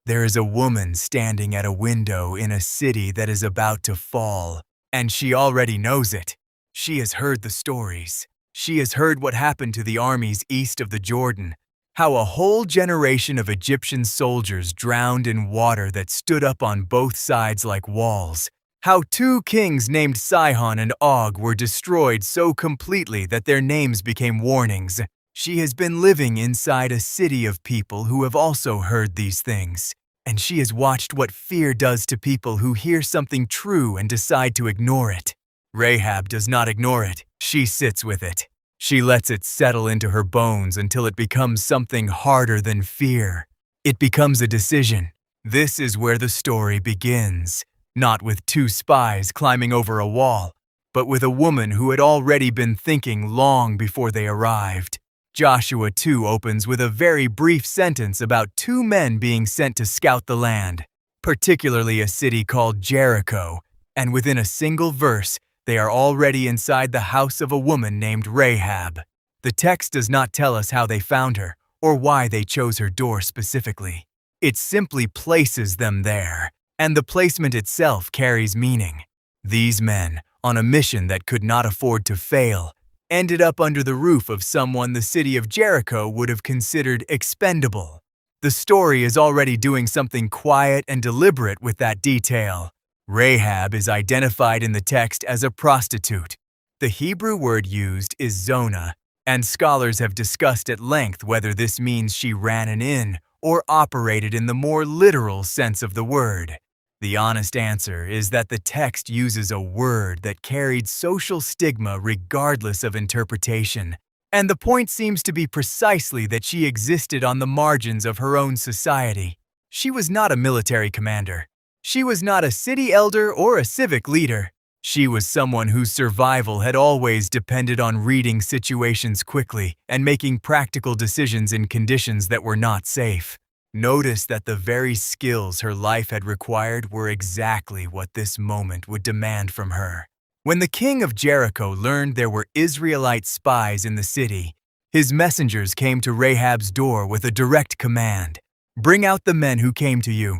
There is a woman standing at a window in a city that is about to fall, and she already knows it. She has heard the stories. She has heard what happened to the armies east of the Jordan, how a whole generation of Egyptian soldiers drowned in water that stood up on both sides like walls, how two kings named Sihon and Og were destroyed so completely that their names became warnings. She has been living inside a city of people who have also heard these things, and she has watched what fear does to people who hear something true and decide to ignore it. Rahab does not ignore it. She sits with it. She lets it settle into her bones until it becomes something harder than fear. It becomes a decision. This is where the story begins, not with two spies climbing over a wall, but with a woman who had already been thinking long before they arrived. Joshua 2 opens with a very brief sentence about two men being sent to scout the land, particularly a city called Jericho, and within a single verse, they are already inside the house of a woman named Rahab. The text does not tell us how they found her or why they chose her door specifically. It simply places them there, and the placement itself carries meaning. These men, on a mission that could not afford to fail, ended up under the roof of someone the city of Jericho would have considered expendable. The story is already doing something quiet and deliberate with that detail. Rahab is identified in the text as a prostitute. The Hebrew word used is zona, and scholars have discussed at length whether this means she ran an inn or operated in the more literal sense of the word. The honest answer is that the text uses a word that carried social stigma regardless of interpretation, and the point seems to be precisely that she existed on the margins of her own society. She was not a military commander. She was not a city elder or a civic leader. She was someone whose survival had always depended on reading situations quickly and making practical decisions in conditions that were not safe. Notice that the very skills her life had required were exactly what this moment would demand from her. When the king of Jericho learned there were Israelite spies in the city, his messengers came to Rahab's door with a direct command: "Bring out the men who came to you."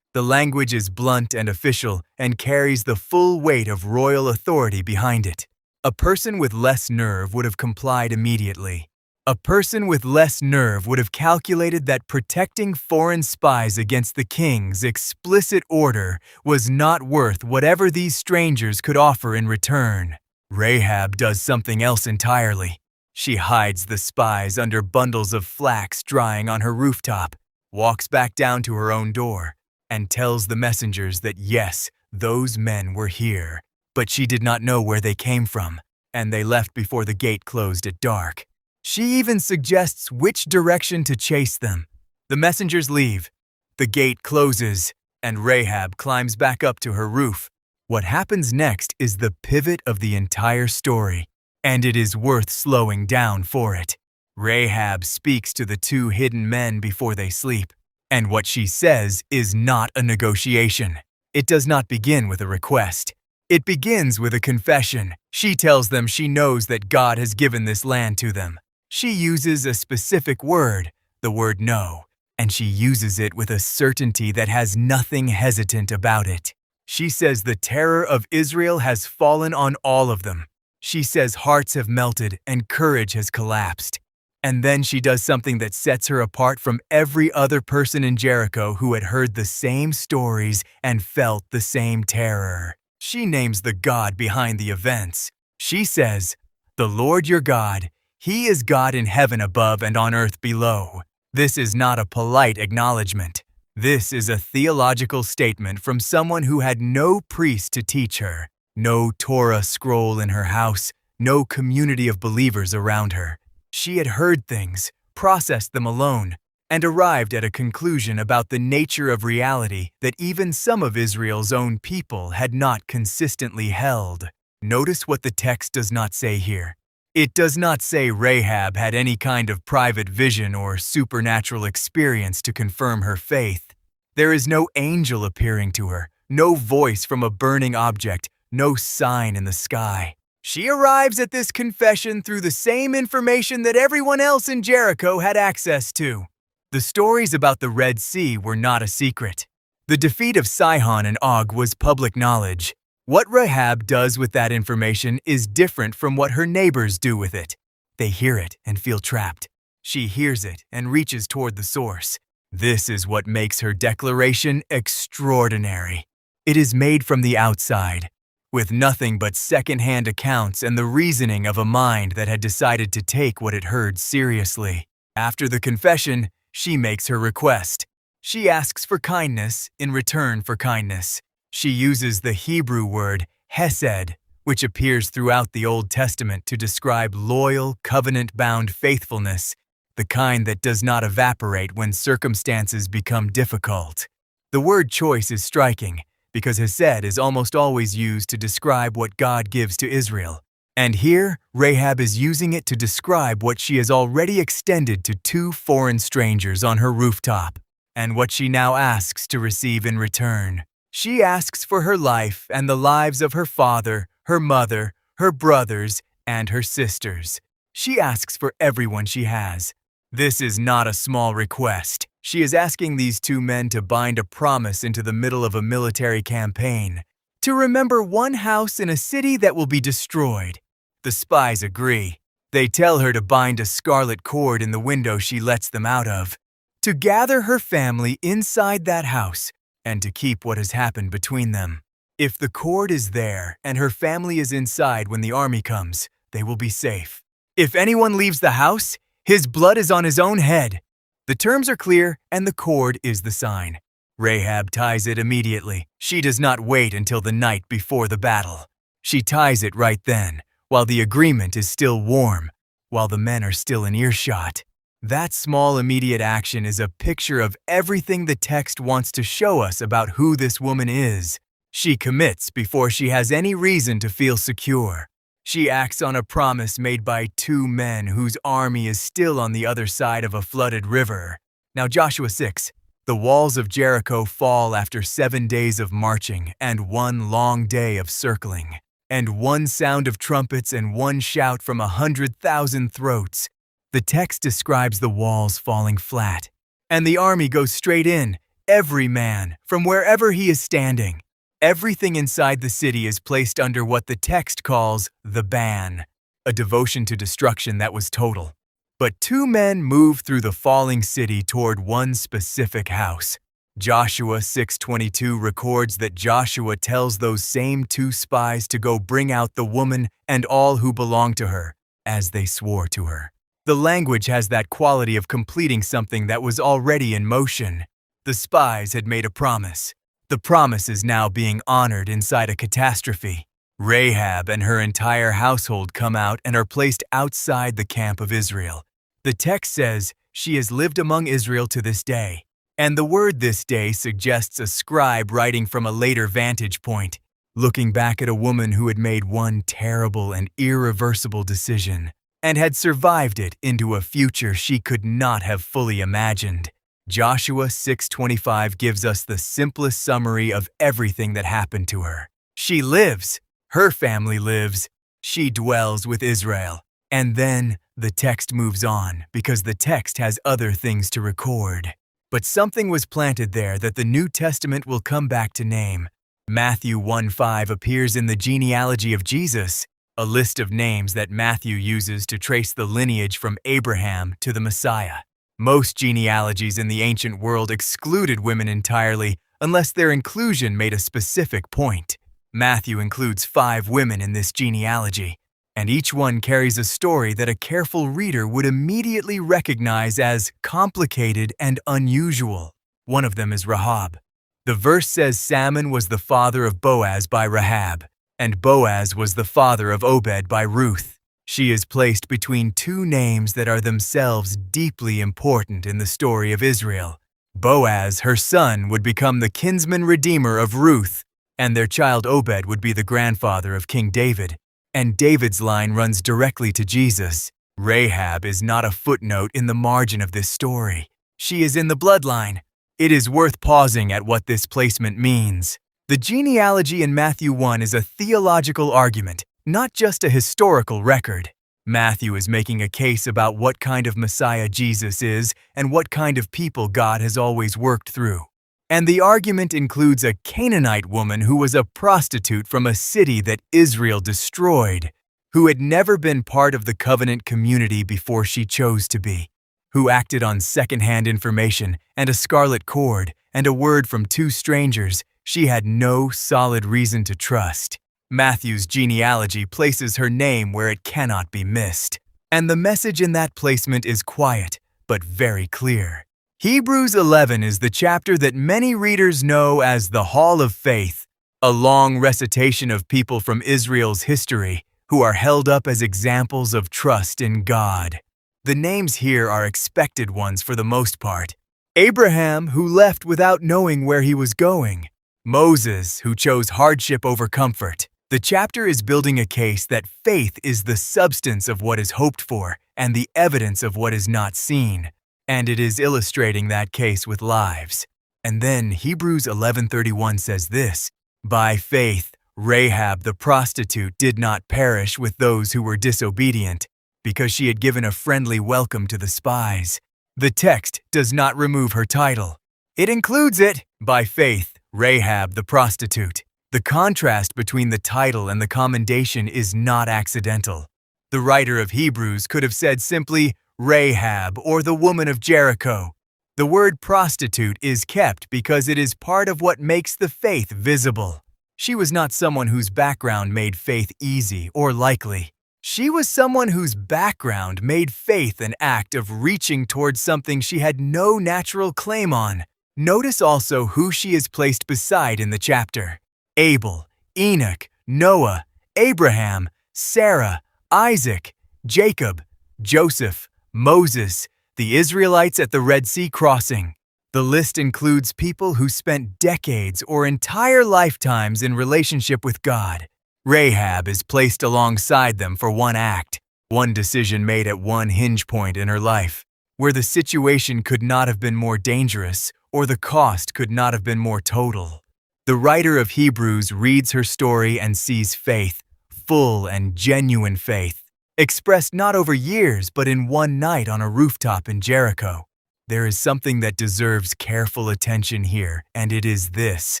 The language is blunt and official and carries the full weight of royal authority behind it. A person with less nerve would have complied immediately. A person with less nerve would have calculated that protecting foreign spies against the king's explicit order was not worth whatever these strangers could offer in return. Rahab does something else entirely. She hides the spies under bundles of flax drying on her rooftop, walks back down to her own door, and tells the messengers that yes, those men were here, but she did not know where they came from, and they left before the gate closed at dark. She even suggests which direction to chase them. The messengers leave, the gate closes, and Rahab climbs back up to her roof. What happens next is the pivot of the entire story, and it is worth slowing down for it. Rahab speaks to the two hidden men before they sleep, and what she says is not a negotiation. It does not begin with a request. It begins with a confession. She tells them she knows that God has given this land to them. She uses a specific word, the word no, and she uses it with a certainty that has nothing hesitant about it. She says the terror of Israel has fallen on all of them. She says hearts have melted and courage has collapsed. And then she does something that sets her apart from every other person in Jericho who had heard the same stories and felt the same terror. She names the God behind the events. She says, "The Lord your God, He is God in heaven above and on earth below." This is not a polite acknowledgement. This is a theological statement from someone who had no priest to teach her, no Torah scroll in her house, no community of believers around her. She had heard things, processed them alone, and arrived at a conclusion about the nature of reality that even some of Israel's own people had not consistently held. Notice what the text does not say here. It does not say Rahab had any kind of private vision or supernatural experience to confirm her faith. There is no angel appearing to her, no voice from a burning object, no sign in the sky. She arrives at this confession through the same information that everyone else in Jericho had access to. The stories about the Red Sea were not a secret. The defeat of Sihon and Og was public knowledge. What Rahab does with that information is different from what her neighbors do with it. They hear it and feel trapped. She hears it and reaches toward the source. This is what makes her declaration extraordinary. It is made from the outside, with nothing but second-hand accounts and the reasoning of a mind that had decided to take what it heard seriously. After the confession, she makes her request. She asks for kindness in return for kindness. She uses the Hebrew word hesed, which appears throughout the Old Testament to describe loyal, covenant-bound faithfulness, the kind that does not evaporate when circumstances become difficult. The word choice is striking, because hesed is almost always used to describe what God gives to Israel. And here, Rahab is using it to describe what she has already extended to two foreign strangers on her rooftop, and what she now asks to receive in return. She asks for her life and the lives of her father, her mother, her brothers, and her sisters. She asks for everyone she has. This is not a small request. She is asking these two men to bind a promise into the middle of a military campaign, to remember one house in a city that will be destroyed. The spies agree. They tell her to bind a scarlet cord in the window she lets them out of, to gather her family inside that house, and to keep what has happened between them. If the cord is there and her family is inside when the army comes, they will be safe. If anyone leaves the house, his blood is on his own head. The terms are clear, and the cord is the sign. Rahab ties it immediately. She does not wait until the night before the battle. She ties it right then, while the agreement is still warm, while the men are still in earshot. That small immediate action is a picture of everything the text wants to show us about who this woman is. She commits before she has any reason to feel secure. She acts on a promise made by two men whose army is still on the other side of a flooded river. Now Joshua 6. The walls of Jericho fall after 7 days of marching and 1 long day of circling, and 1 sound of trumpets and 1 shout from 100,000 throats. The text describes the walls falling flat, and the army goes straight in, every man, from wherever he is standing. Everything inside the city is placed under what the text calls the ban, a devotion to destruction that was total. But 2 men move through the falling city toward one specific house. Joshua 6:22 records that Joshua tells those same 2 spies to go bring out the woman and all who belong to her, as they swore to her. The language has that quality of completing something that was already in motion. The spies had made a promise. The promise is now being honored inside a catastrophe. Rahab and her entire household come out and are placed outside the camp of Israel. The text says she has lived among Israel to this day, and the word "this day" suggests a scribe writing from a later vantage point, looking back at a woman who had made one terrible and irreversible decision, and had survived it into a future she could not have fully imagined. Joshua 6:25 gives us the simplest summary of everything that happened to her. She lives, her family lives, she dwells with Israel. And then the text moves on because the text has other things to record. But something was planted there that the New Testament will come back to name. Matthew 1:5 appears in the genealogy of Jesus, a list of names that Matthew uses to trace the lineage from Abraham to the Messiah. Most genealogies in the ancient world excluded women entirely unless their inclusion made a specific point. Matthew includes 5 women in this genealogy, and each one carries a story that a careful reader would immediately recognize as complicated and unusual. One of them is Rahab. The verse says Salmon was the father of Boaz by Rahab, and Boaz was the father of Obed by Ruth. She is placed between 2 names that are themselves deeply important in the story of Israel. Boaz, her son, would become the kinsman redeemer of Ruth, and their child Obed would be the grandfather of King David. And David's line runs directly to Jesus. Rahab is not a footnote in the margin of this story. She is in the bloodline. It is worth pausing at what this placement means. The genealogy in Matthew 1 is a theological argument, not just a historical record. Matthew is making a case about what kind of Messiah Jesus is and what kind of people God has always worked through. And the argument includes a Canaanite woman who was a prostitute from a city that Israel destroyed, who had never been part of the covenant community before she chose to be, who acted on secondhand information and a scarlet cord and a word from two strangers she had no solid reason to trust. Matthew's genealogy places her name where it cannot be missed, and the message in that placement is quiet but very clear. Hebrews 11 is the chapter that many readers know as the Hall of Faith, a long recitation of people from Israel's history who are held up as examples of trust in God. The names here are expected ones for the most part. Abraham, who left without knowing where he was going. Moses, who chose hardship over comfort. The chapter is building a case that faith is the substance of what is hoped for and the evidence of what is not seen, and it is illustrating that case with lives. And then Hebrews 11:31 says this, "By faith, Rahab the prostitute did not perish with those who were disobedient, because she had given a friendly welcome to the spies." The text does not remove her title. It includes it, by faith, Rahab the prostitute. The contrast between the title and the commendation is not accidental. The writer of Hebrews could have said simply, Rahab or the woman of Jericho. The word prostitute is kept because it is part of what makes the faith visible. She was not someone whose background made faith easy or likely. She was someone whose background made faith an act of reaching towards something she had no natural claim on. Notice also who she is placed beside in the chapter. Abel, Enoch, Noah, Abraham, Sarah, Isaac, Jacob, Joseph, Moses, the Israelites at the Red Sea crossing. The list includes people who spent decades or entire lifetimes in relationship with God. Rahab is placed alongside them for one act, one decision made at one hinge point in her life, where the situation could not have been more dangerous or the cost could not have been more total. The writer of Hebrews reads her story and sees faith, full and genuine faith, expressed not over years but in one night on a rooftop in Jericho. There is something that deserves careful attention here, and it is this.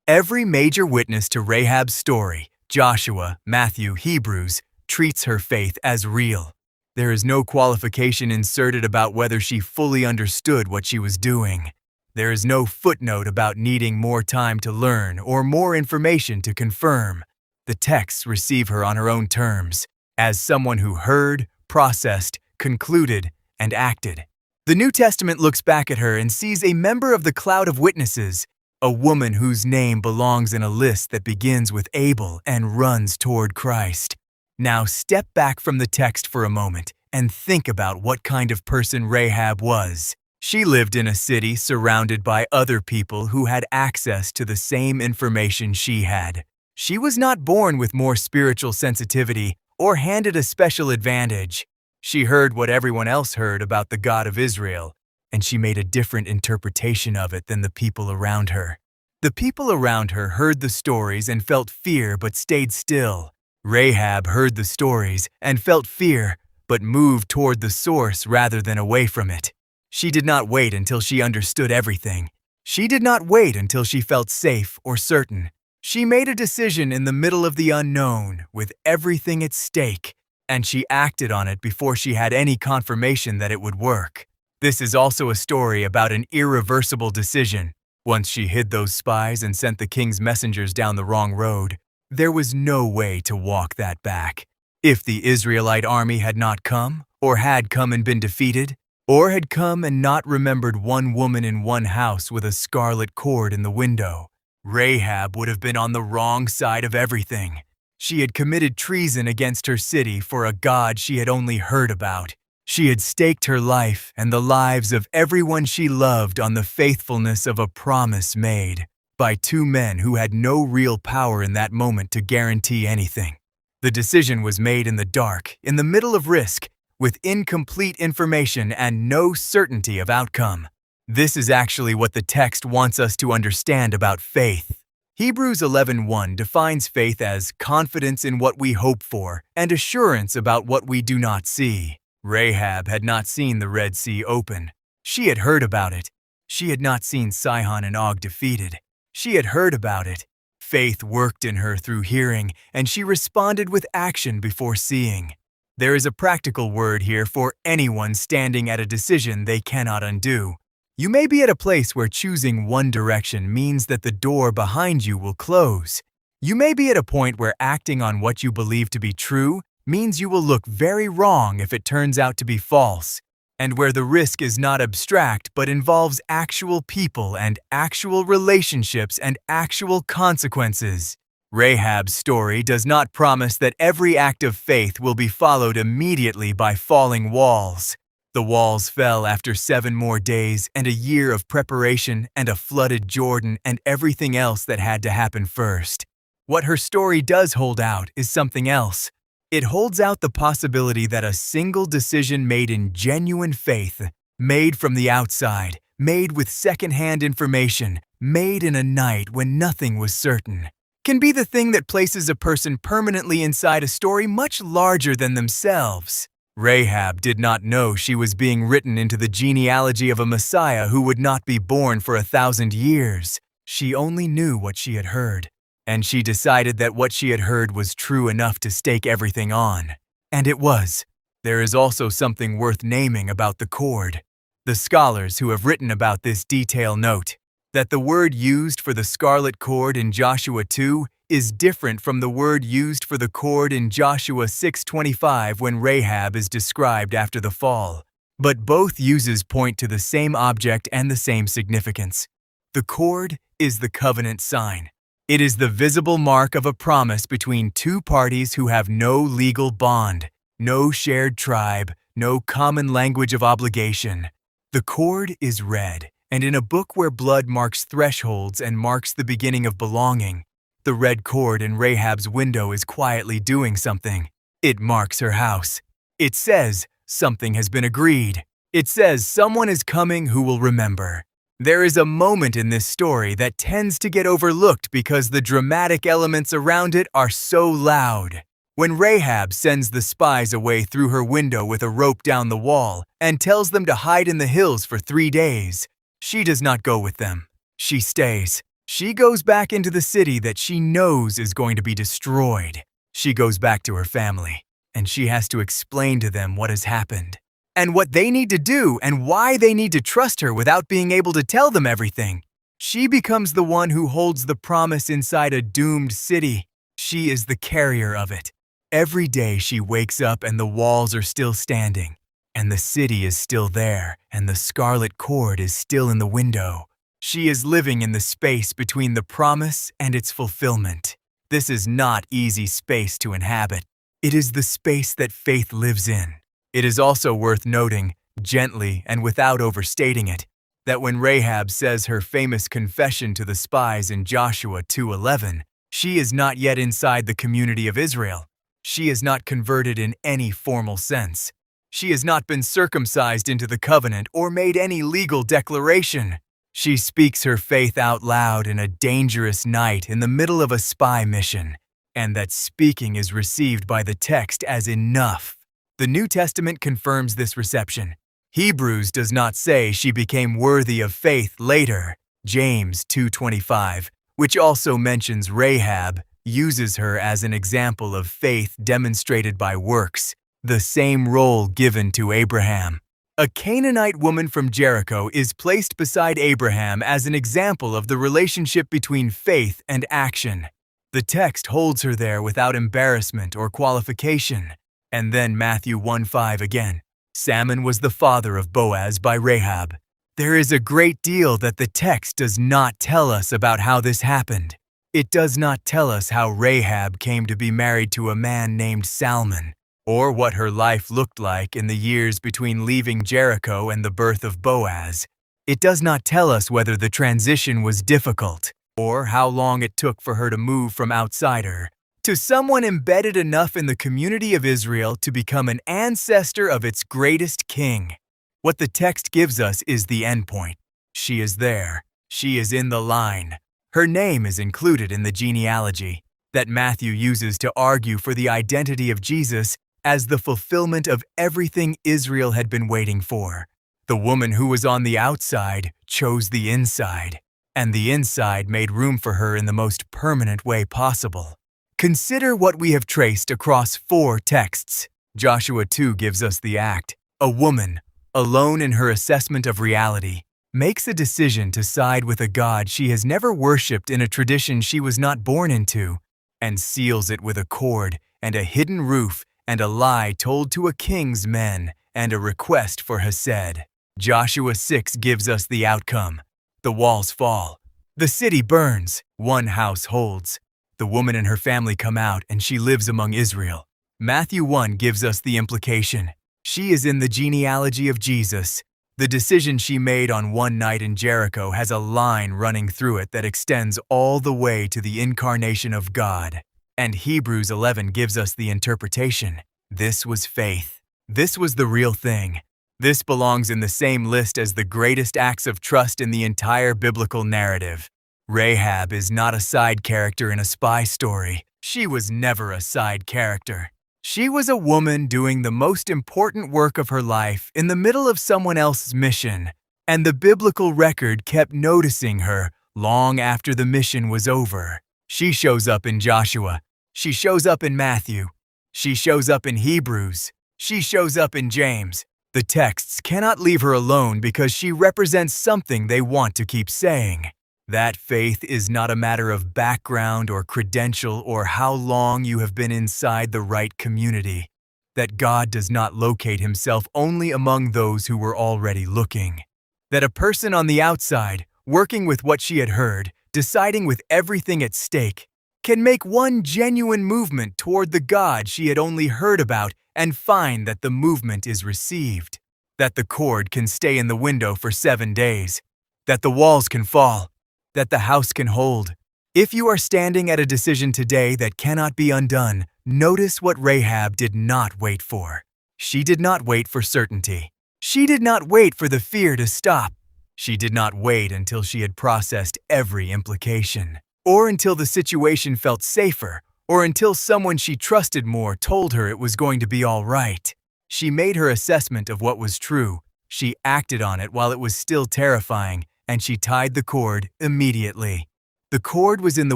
Every major witness to Rahab's story, Joshua, Matthew, Hebrews, treats her faith as real. There is no qualification inserted about whether she fully understood what she was doing. There is no footnote about needing more time to learn or more information to confirm. The texts receive her on her own terms, as someone who heard, processed, concluded, and acted. The New Testament looks back at her and sees a member of the cloud of witnesses, a woman whose name belongs in a list that begins with Abel and runs toward Christ. Now step back from the text for a moment and think about what kind of person Rahab was. She lived in a city surrounded by other people who had access to the same information she had. She was not born with more spiritual sensitivity or handed a special advantage. She heard what everyone else heard about the God of Israel, and she made a different interpretation of it than the people around her. The people around her heard the stories and felt fear but stayed still. Rahab heard the stories and felt fear but moved toward the source rather than away from it. She did not wait until she understood everything. She did not wait until she felt safe or certain. She made a decision in the middle of the unknown, with everything at stake, and she acted on it before she had any confirmation that it would work. This is also a story about an irreversible decision. Once she hid those spies and sent the king's messengers down the wrong road, there was no way to walk that back. If the Israelite army had not come, or had come and been defeated, or had come and not remembered one woman in one house with a scarlet cord in the window, Rahab would have been on the wrong side of everything. She had committed treason against her city for a God she had only heard about. She had staked her life and the lives of everyone she loved on the faithfulness of a promise made by two men who had no real power in that moment to guarantee anything. The decision was made in the dark, in the middle of risk, with incomplete information and no certainty of outcome. This is actually what the text wants us to understand about faith. Hebrews 11:1 defines faith as confidence in what we hope for and assurance about what we do not see. Rahab had not seen the Red Sea open. She had heard about it. She had not seen Sihon and Og defeated. She had heard about it. Faith worked in her through hearing, and she responded with action before seeing. There is a practical word here for anyone standing at a decision they cannot undo. You may be at a place where choosing one direction means that the door behind you will close. You may be at a point where acting on what you believe to be true means you will look very wrong if it turns out to be false, and where the risk is not abstract but involves actual people and actual relationships and actual consequences. Rahab's story does not promise that every act of faith will be followed immediately by falling walls. The walls fell after 7 more days and a year of preparation and a flooded Jordan and everything else that had to happen first. What her story does hold out is something else. It holds out the possibility that a single decision made in genuine faith, made from the outside, made with secondhand information, made in a night when nothing was certain, can be the thing that places a person permanently inside a story much larger than themselves. Rahab did not know she was being written into the genealogy of a Messiah who would not be born for 1,000 years. She only knew what she had heard, and she decided that what she had heard was true enough to stake everything on. And it was. There is also something worth naming about the cord. The scholars who have written about this detail note that the word used for the scarlet cord in Joshua 2 is different from the word used for the cord in Joshua 6:25 when Rahab is described after the fall. But both uses point to the same object and the same significance. The cord is the covenant sign. It is the visible mark of a promise between two parties who have no legal bond, no shared tribe, no common language of obligation. The cord is red, and in a book where blood marks thresholds and marks the beginning of belonging, the red cord in Rahab's window is quietly doing something. It marks her house. It says something has been agreed. It says someone is coming who will remember. There is a moment in this story that tends to get overlooked because the dramatic elements around it are so loud. When Rahab sends the spies away through her window with a rope down the wall and tells them to hide in the hills for 3 days, she does not go with them. She stays. She goes back into the city that she knows is going to be destroyed. She goes back to her family, and she has to explain to them what has happened, and what they need to do and why they need to trust her without being able to tell them everything. She becomes the one who holds the promise inside a doomed city. She is the carrier of it. Every day she wakes up and the walls are still standing, and the city is still there, and the scarlet cord is still in the window. She is living in the space between the promise and its fulfillment. This is not easy space to inhabit. It is the space that faith lives in. It is also worth noting, gently and without overstating it, that when Rahab says her famous confession to the spies in Joshua 2:11, she is not yet inside the community of Israel. She is not converted in any formal sense. She has not been circumcised into the covenant or made any legal declaration. She speaks her faith out loud in a dangerous night in the middle of a spy mission, and that speaking is received by the text as enough. The New Testament confirms this reception. Hebrews does not say she became worthy of faith later. James 2:25, which also mentions Rahab, uses her as an example of faith demonstrated by works, the same role given to Abraham. A Canaanite woman from Jericho is placed beside Abraham as an example of the relationship between faith and action. The text holds her there without embarrassment or qualification. And then Matthew 1:5 again. Salmon was the father of Boaz by Rahab. There is a great deal that the text does not tell us about how this happened. It does not tell us how Rahab came to be married to a man named Salmon, or what her life looked like in the years between leaving Jericho and the birth of Boaz. It does not tell us whether the transition was difficult, or how long it took for her to move from outsider to someone embedded enough in the community of Israel to become an ancestor of its greatest king. What the text gives us is the endpoint. She is there. She is in the line. Her name is included in the genealogy that Matthew uses to argue for the identity of Jesus as the fulfillment of everything Israel had been waiting for. The woman who was on the outside chose the inside, and the inside made room for her in the most permanent way possible. Consider what we have traced across 4 texts. Joshua 2 gives us the act. A woman, alone in her assessment of reality, makes a decision to side with a God she has never worshipped in a tradition she was not born into, and seals it with a cord and a hidden roof and a lie told to a king's men and a request for Hesed. Joshua 6 gives us the outcome. The walls fall. The city burns. One house holds. The woman and her family come out and she lives among Israel. Matthew 1 gives us the implication. She is in the genealogy of Jesus. The decision she made on one night in Jericho has a line running through it that extends all the way to the incarnation of God. And Hebrews 11 gives us the interpretation. This was faith. This was the real thing. This belongs in the same list as the greatest acts of trust in the entire biblical narrative. Rahab is not a side character in a spy story. She was never a side character. She was a woman doing the most important work of her life in the middle of someone else's mission, and the biblical record kept noticing her long after the mission was over. She shows up in Joshua. She shows up in Matthew. She shows up in Hebrews. She shows up in James. The texts cannot leave her alone because she represents something they want to keep saying. That faith is not a matter of background or credential or how long you have been inside the right community. That God does not locate Himself only among those who were already looking. That a person on the outside, working with what she had heard, deciding with everything at stake, can make one genuine movement toward the God she had only heard about and find that the movement is received. That the cord can stay in the window for 7 days. That the walls can fall. That the house can hold. If you are standing at a decision today that cannot be undone, notice what Rahab did not wait for. She did not wait for certainty. She did not wait for the fear to stop. She did not wait until she had processed every implication, or until the situation felt safer, or until someone she trusted more told her it was going to be all right. She made her assessment of what was true. She acted on it while it was still terrifying, and she tied the cord immediately. The cord was in the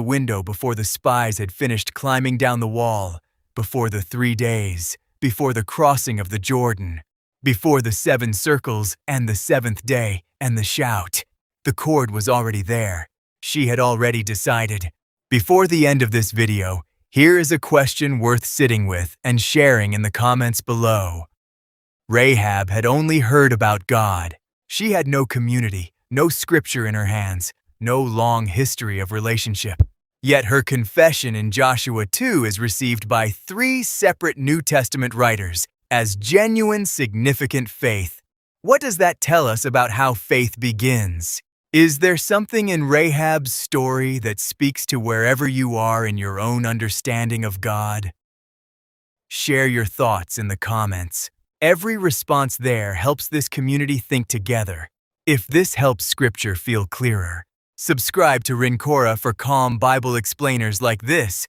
window before the spies had finished climbing down the wall, before the 3 days, before the crossing of the Jordan, before the 7 circles and the 7th day and the shout. The cord was already there. She had already decided. Before the end of this video, here is a question worth sitting with and sharing in the comments below. Rahab had only heard about God. She had no community, no scripture in her hands, no long history of relationship. Yet her confession in Joshua 2 is received by 3 separate New Testament writers as genuine, significant faith. What does that tell us about how faith begins? Is there something in Rahab's story that speaks to wherever you are in your own understanding of God? Share your thoughts in the comments. Every response there helps this community think together. If this helps Scripture feel clearer, subscribe to Rincora for calm Bible explainers like this